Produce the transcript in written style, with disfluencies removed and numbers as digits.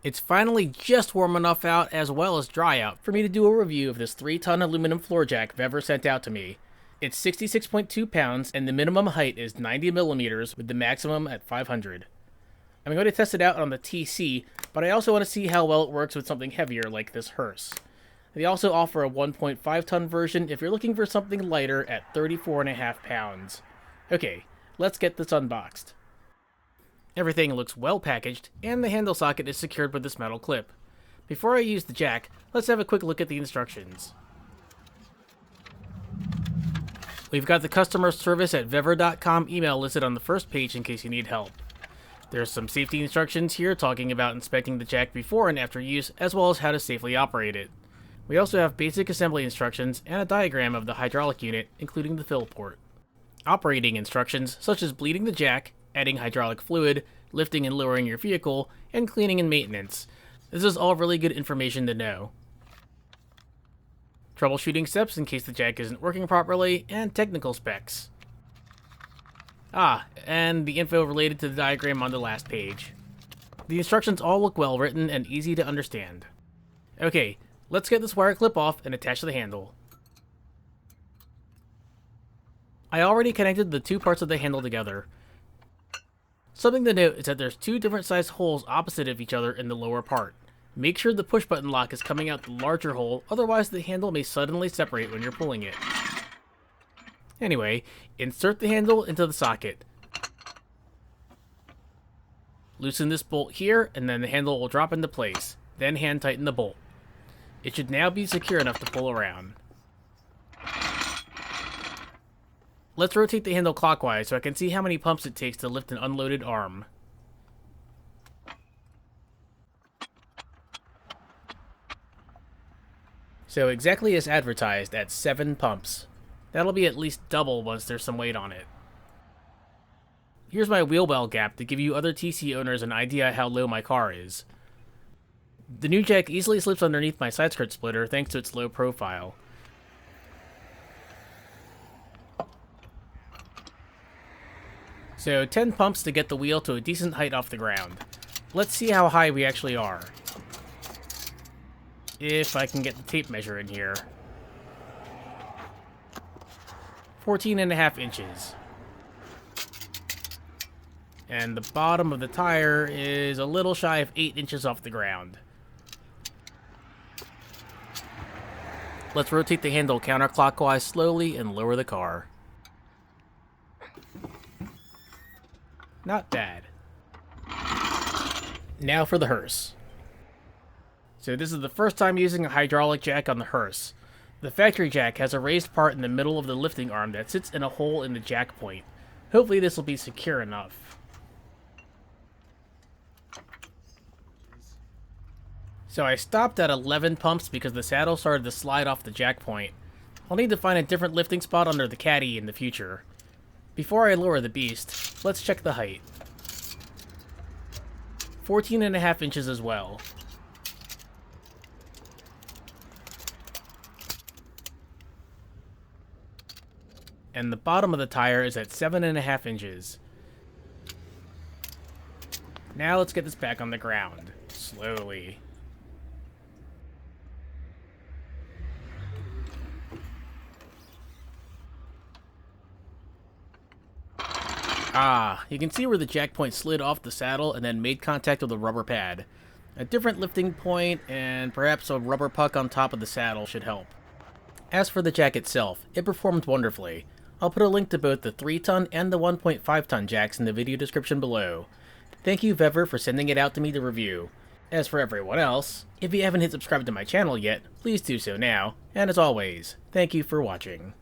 It's finally just warm enough out as well as dry out for me to do a review of this 3-ton aluminum floor jack VEVOR sent out to me. It's 66.2 pounds and the minimum height is 90 millimeters with the maximum at 500. I'm going to test it out on the TC, but I also want to see how well it works with something heavier like this Hearse. They also offer a 1.5 ton version if you're looking for something lighter at 34.5 pounds. Okay, let's get this unboxed. Everything looks well packaged, and the handle socket is secured with this metal clip. Before I use the jack, let's have a quick look at the instructions. We've got the customer service at VEVOR.com email listed on the first page in case you need help. There's some safety instructions here talking about inspecting the jack before and after use, as well as how to safely operate it. We also have basic assembly instructions and a diagram of the hydraulic unit, including the fill port. Operating instructions, such as bleeding the jack, adding hydraulic fluid, lifting and lowering your vehicle, and cleaning and maintenance. This is all really good information to know. Troubleshooting steps in case the jack isn't working properly, and technical specs. And the info related to the diagram on the last page. The instructions all look well written and easy to understand. Okay, let's get this wire clip off and attach to the handle. I already connected the two parts of the handle together. Something to note is that there's two different sized holes opposite of each other in the lower part. Make sure the push button lock is coming out the larger hole, otherwise the handle may suddenly separate when you're pulling it. Anyway, insert the handle into the socket. Loosen this bolt here, and then the handle will drop into place. Then hand tighten the bolt. It should now be secure enough to pull around. Let's rotate the handle clockwise so I can see how many pumps it takes to lift an unloaded arm. So exactly as advertised at 7 pumps. That'll be at least double once there's some weight on it. Here's my wheel well gap to give you other TC owners an idea how low my car is. The new jack easily slips underneath my side skirt splitter thanks to its low profile. So 10 pumps to get the wheel to a decent height off the ground. Let's see how high we actually are. If I can get the tape measure in here. 14.5 inches. And the bottom of the tire is a little shy of 8 inches off the ground. Let's rotate the handle counterclockwise slowly and lower the car. Not bad. Now for the Hearse. So this is the first time using a hydraulic jack on the Hearse. The factory jack has a raised part in the middle of the lifting arm that sits in a hole in the jack point. Hopefully this will be secure enough. So I stopped at 11 pumps because the saddle started to slide off the jack point. I'll need to find a different lifting spot under the caddy in the future. Before I lower the beast, let's check the height. 14.5 inches as well. And the bottom of the tire is at 7.5 inches. Now let's get this back on the ground, slowly. You can see where the jack point slid off the saddle and then made contact with the rubber pad. A different lifting point and perhaps a rubber puck on top of the saddle should help. As for the jack itself, it performed wonderfully. I'll put a link to both the 3-ton and the 1.5-ton jacks in the video description below. Thank you, VEVOR, for sending it out to me to review. As for everyone else, if you haven't hit subscribe to my channel yet, please do so now, and as always, thank you for watching.